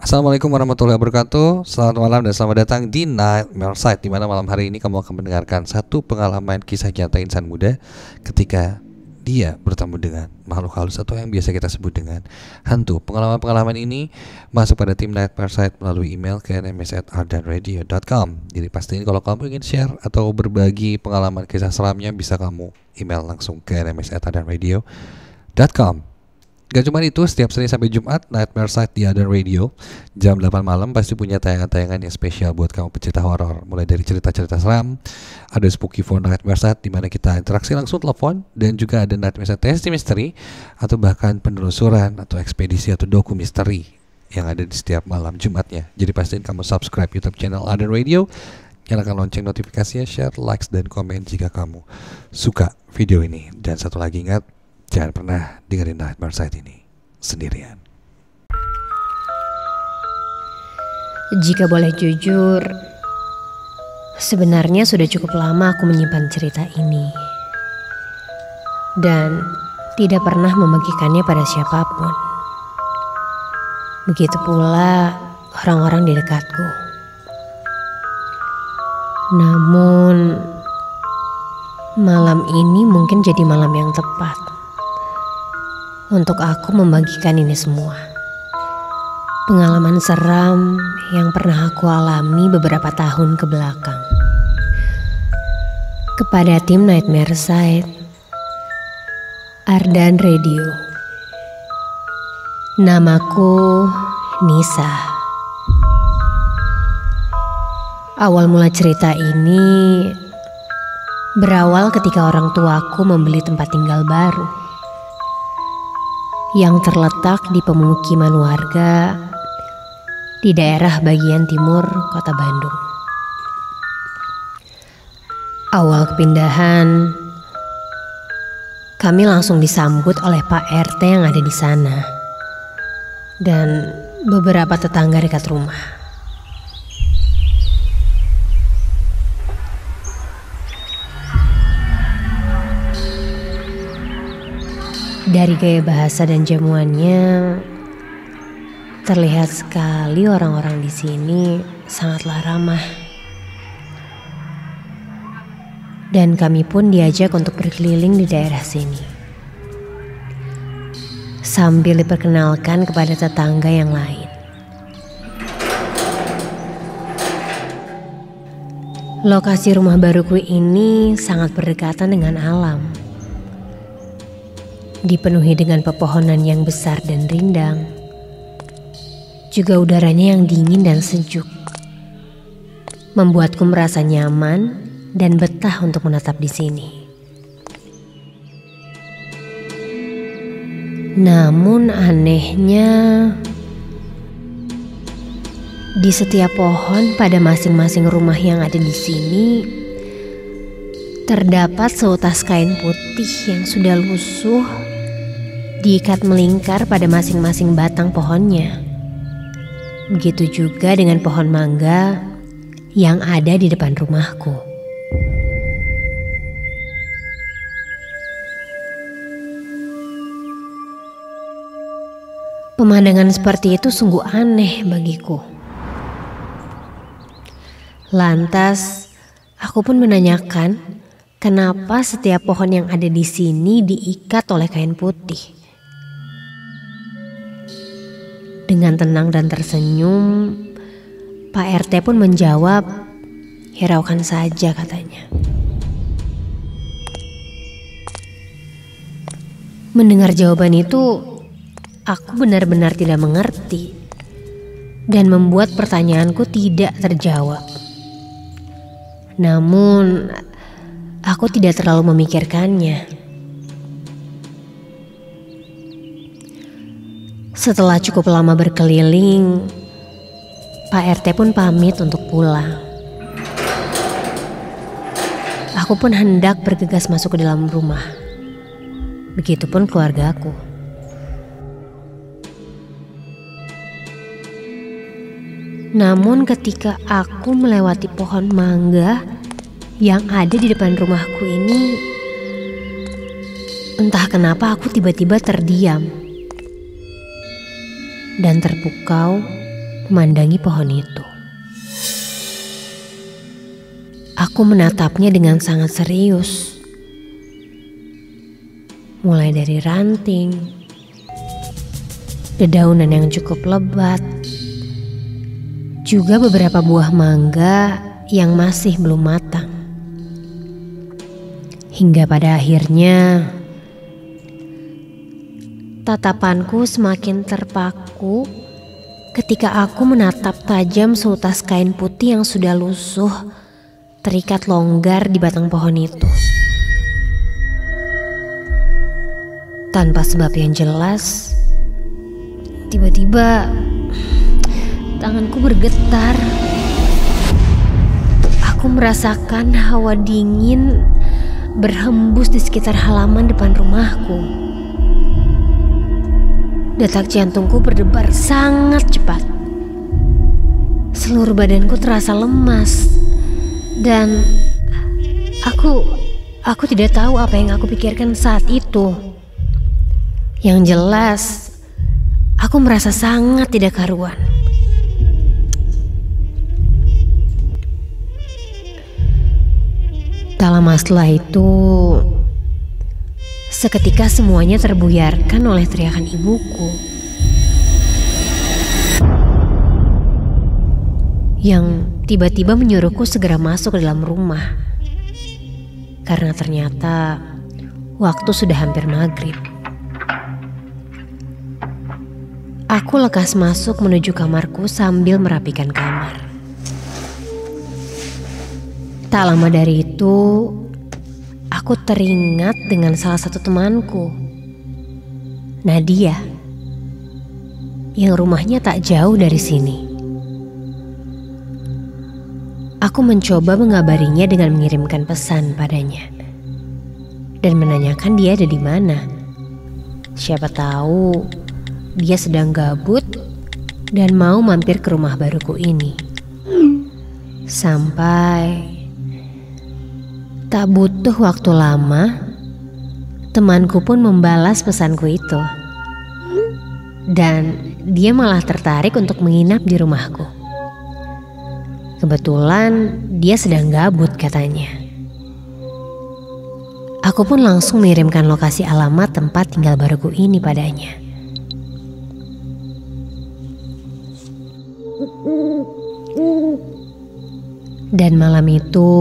Assalamualaikum warahmatullahi wabarakatuh. Selamat malam dan selamat datang di Nightmare Side, di mana malam hari ini kamu akan mendengarkan satu pengalaman kisah nyata insan muda ketika dia bertemu dengan makhluk halus atau yang biasa kita sebut dengan hantu. Pengalaman-pengalaman ini masuk pada tim Nightmare Side melalui email ke nms@ardanradio.com. Jadi pastiin kalau kamu ingin share atau berbagi pengalaman kisah seramnya, bisa kamu email langsung ke nms@ardanradio.com. Gak cuma itu, setiap Senin sampai Jumat Nightmare Side di Ardan Radio jam 8 malam pasti punya tayangan-tayangan yang spesial buat kamu pecinta horor. Mulai dari cerita-cerita seram, ada Spooky for Nightmare Side di mana kita interaksi langsung telepon, dan juga ada Nightmare Side Testi Misteri atau bahkan penelusuran atau ekspedisi atau doku misteri yang ada di setiap malam Jumatnya. Jadi pastiin kamu subscribe YouTube channel Ardan Radio, nyalakan lonceng notifikasinya, share, likes, dan komen jika kamu suka video ini. Dan satu lagi, ingat, jangan pernah dengerin Nightmare Side ini sendirian. Jika boleh jujur, sebenarnya sudah cukup lama aku menyimpan cerita ini dan tidak pernah membagikannya pada siapapun. Begitu pula orang-orang di dekatku. Namun malam ini mungkin jadi malam yang tepat untuk aku membagikan ini semua. Pengalaman seram yang pernah aku alami beberapa tahun ke belakang. Kepada tim Nightmare Side Ardan Radio. Namaku Nisa. Awal mula cerita ini berawal ketika orang tuaku membeli tempat tinggal baru yang terletak di pemukiman warga di daerah bagian timur kota Bandung. Awal kepindahan, kami langsung disambut oleh Pak RT yang ada di sana dan beberapa tetangga dekat rumah. Dari gaya bahasa dan jamuannya, terlihat sekali orang-orang di sini sangatlah ramah. Dan kami pun diajak untuk berkeliling di daerah sini, sambil diperkenalkan kepada tetangga yang lain. Lokasi rumah baruku ini sangat berdekatan dengan alam. Dipenuhi dengan pepohonan yang besar dan rindang. Juga udaranya yang dingin dan sejuk, membuatku merasa nyaman dan betah untuk menetap di sini. Namun anehnya, di setiap pohon pada masing-masing rumah yang ada di sini terdapat seutas kain putih yang sudah lusuh diikat melingkar pada masing-masing batang pohonnya. Begitu juga dengan pohon mangga yang ada di depan rumahku. Pemandangan seperti itu sungguh aneh bagiku. Lantas, aku pun menanyakan kenapa setiap pohon yang ada di sini diikat oleh kain putih. Dengan tenang dan tersenyum, Pak RT pun menjawab, "Hiraukan saja," katanya. Mendengar jawaban itu, aku benar-benar tidak mengerti dan membuat pertanyaanku tidak terjawab. Namun, aku tidak terlalu memikirkannya. Setelah cukup lama berkeliling, Pak RT pun pamit untuk pulang. Aku pun hendak bergegas masuk ke dalam rumah. Begitupun keluargaku. Namun ketika aku melewati pohon mangga yang ada di depan rumahku ini, entah kenapa aku tiba-tiba terdiam dan terpukau memandangi pohon itu. Aku menatapnya dengan sangat serius. Mulai dari ranting, dedaunan yang cukup lebat, juga beberapa buah mangga yang masih belum matang. Hingga pada akhirnya tatapanku semakin terpaku ketika aku menatap tajam seutas kain putih yang sudah lusuh terikat longgar di batang pohon itu. Tanpa sebab yang jelas, tiba-tiba tanganku bergetar. Aku merasakan hawa dingin berhembus di sekitar halaman depan rumahku. Detak jantungku berdebar sangat cepat. Seluruh badanku terasa lemas. Dan aku tidak tahu apa yang aku pikirkan saat itu. Yang jelas, aku merasa sangat tidak karuan. Tak lama setelah itu, seketika semuanya terbuyarkan oleh teriakan ibuku yang tiba-tiba menyuruhku segera masuk ke dalam rumah karena ternyata waktu sudah hampir maghrib. Aku lekas masuk menuju kamarku sambil merapikan kamar. Tak lama dari itu, aku teringat dengan salah satu temanku, Nadia, yang rumahnya tak jauh dari sini. Aku mencoba mengabarinya dengan mengirimkan pesan padanya dan menanyakan dia ada di mana. Siapa tahu dia sedang gabut dan mau mampir ke rumah baruku ini. Sampai tak butuh waktu lama, temanku pun membalas pesanku itu. Dan dia malah tertarik untuk menginap di rumahku. Kebetulan dia sedang gabut katanya. Aku pun langsung mengirimkan lokasi alamat tempat tinggal baruku ini padanya. Dan malam itu,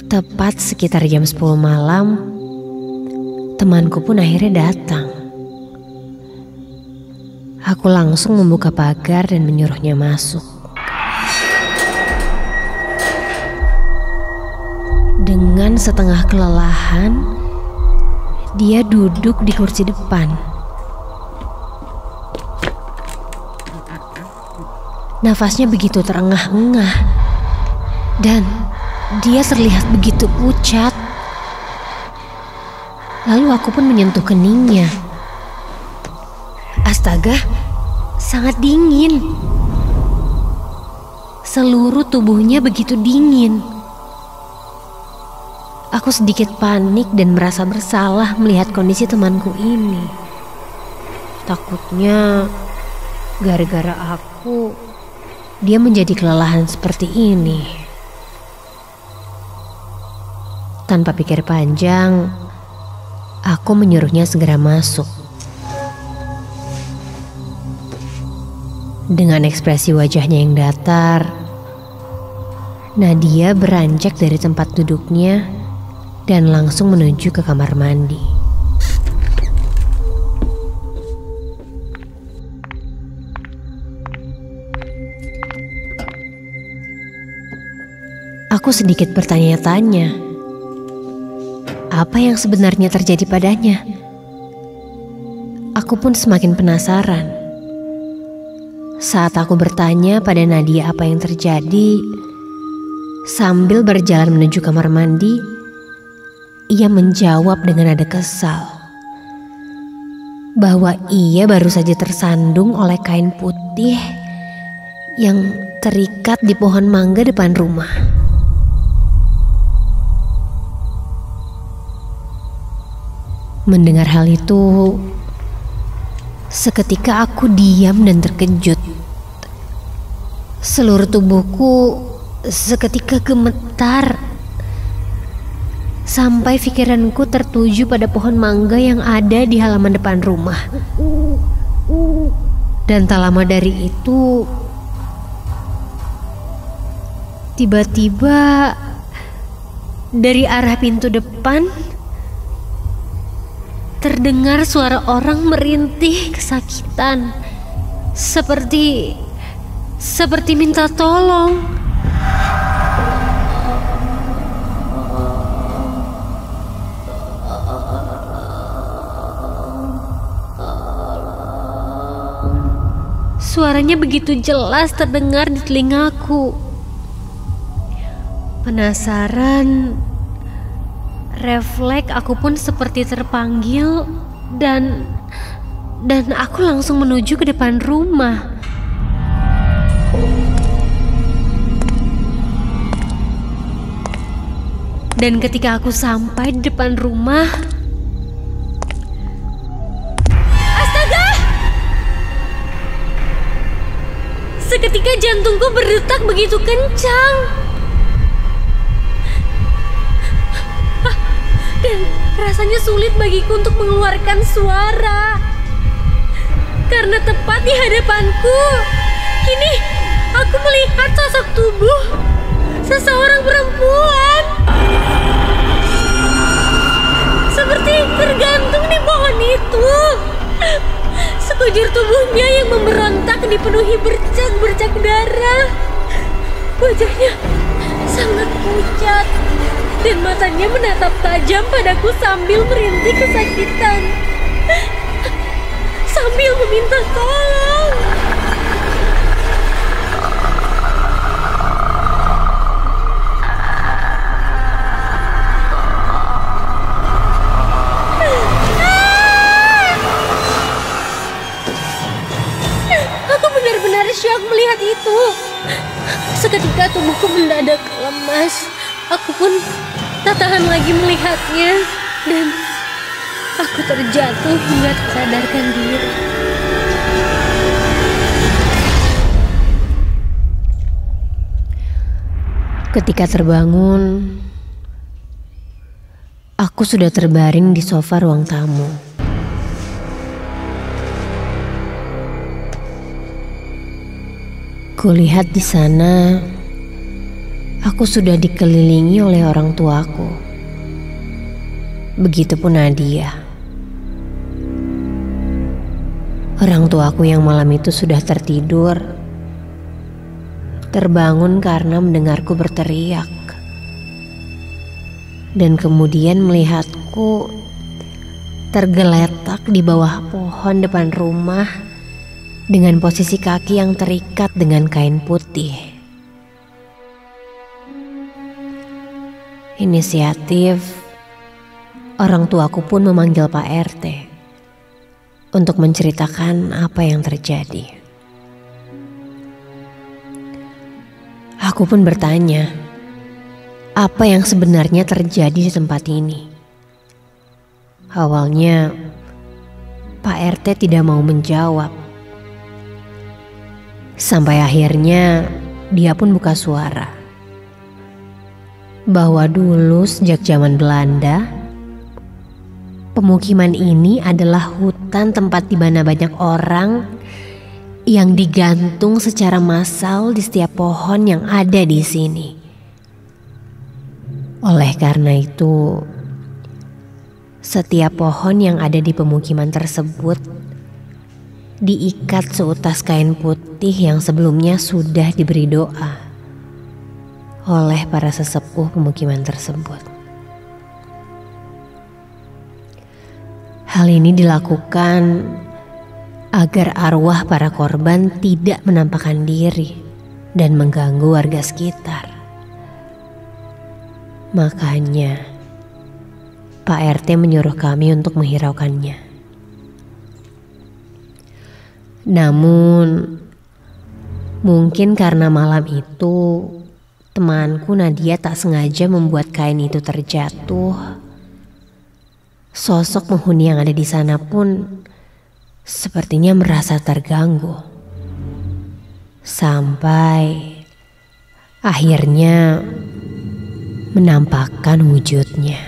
tepat sekitar jam 10 malam, temanku pun akhirnya datang. Aku langsung membuka pagar dan menyuruhnya masuk. Dengan setengah kelelahan, dia duduk di kursi depan. Nafasnya begitu terengah-engah dan dia terlihat begitu pucat. Lalu aku pun menyentuh keningnya. Astaga, sangat dingin. Seluruh tubuhnya begitu dingin. Aku sedikit panik dan merasa bersalah melihat kondisi temanku ini. Takutnya gara-gara aku, dia menjadi kelelahan seperti ini. Tanpa pikir panjang, aku menyuruhnya segera masuk. Dengan ekspresi wajahnya yang datar, Nadia beranjak dari tempat duduknya dan langsung menuju ke kamar mandi. Aku sedikit bertanya-tanya, apa yang sebenarnya terjadi padanya? Aku pun semakin penasaran. Saat aku bertanya pada Nadia apa yang terjadi, sambil berjalan menuju kamar mandi, ia menjawab dengan nada kesal bahwa ia baru saja tersandung oleh kain putih yang terikat di pohon mangga depan rumah. Mendengar hal itu, Seketika aku diam dan terkejut. Seluruh tubuhku seketika gemetar. Sampai pikiranku tertuju pada pohon mangga yang ada di halaman depan rumah. Dan tak lama dari itu, tiba-tiba dari arah pintu depan terdengar suara orang merintih kesakitan, seperti minta tolong. Suaranya begitu jelas terdengar di telingaku. Penasaran, refleks aku pun seperti terpanggil dan aku langsung menuju ke depan rumah. Dan ketika aku sampai di depan rumah, astaga! Seketika jantungku berdetak begitu kencang. Dan rasanya sulit bagiku untuk mengeluarkan suara. Karena tepat di hadapanku, kini aku melihat sosok tubuh seseorang perempuan. Seperti tergantung di pohon itu. Sekujur tubuhnya yang memberontak dipenuhi bercak-bercak darah. Wajahnya sangat pucat dan matanya menatap tajam padaku sambil merintih kesakitan, sambil meminta tolong. Aku benar-benar syok melihat itu. Seketika tubuhku mendadak lemas. Aku pun tak tahan lagi melihatnya dan aku terjatuh hingga tak sadarkan diri. Ketika terbangun, aku sudah terbaring di sofa ruang tamu. Kulihat di sana, aku sudah dikelilingi oleh orang tuaku. Begitupun Nadia. Orang tuaku yang malam itu sudah tertidur, terbangun karena mendengarku berteriak. Dan kemudian melihatku tergeletak di bawah pohon depan rumah dengan posisi kaki yang terikat dengan kain putih. Inisiatif, orang tuaku pun memanggil Pak RT untuk menceritakan apa yang terjadi. Aku pun bertanya, apa yang sebenarnya terjadi di tempat ini? Awalnya, Pak RT tidak mau menjawab. Sampai akhirnya dia pun buka suara. Bahwa dulu sejak zaman Belanda, pemukiman ini adalah hutan tempat di mana banyak orang yang digantung secara massal di setiap pohon yang ada di sini. Oleh karena itu, setiap pohon yang ada di pemukiman tersebut diikat seutas kain putih yang sebelumnya sudah diberi doa oleh para sesepuh pemukiman tersebut. Hal ini dilakukan agar arwah para korban tidak menampakkan diri dan mengganggu warga sekitar. Makanya Pak RT menyuruh kami untuk menghiraukannya. Namun, mungkin karena malam itu temanku Nadia tak sengaja membuat kain itu terjatuh. Sosok penghuni yang ada di sana pun sepertinya merasa terganggu. Sampai akhirnya menampakkan wujudnya.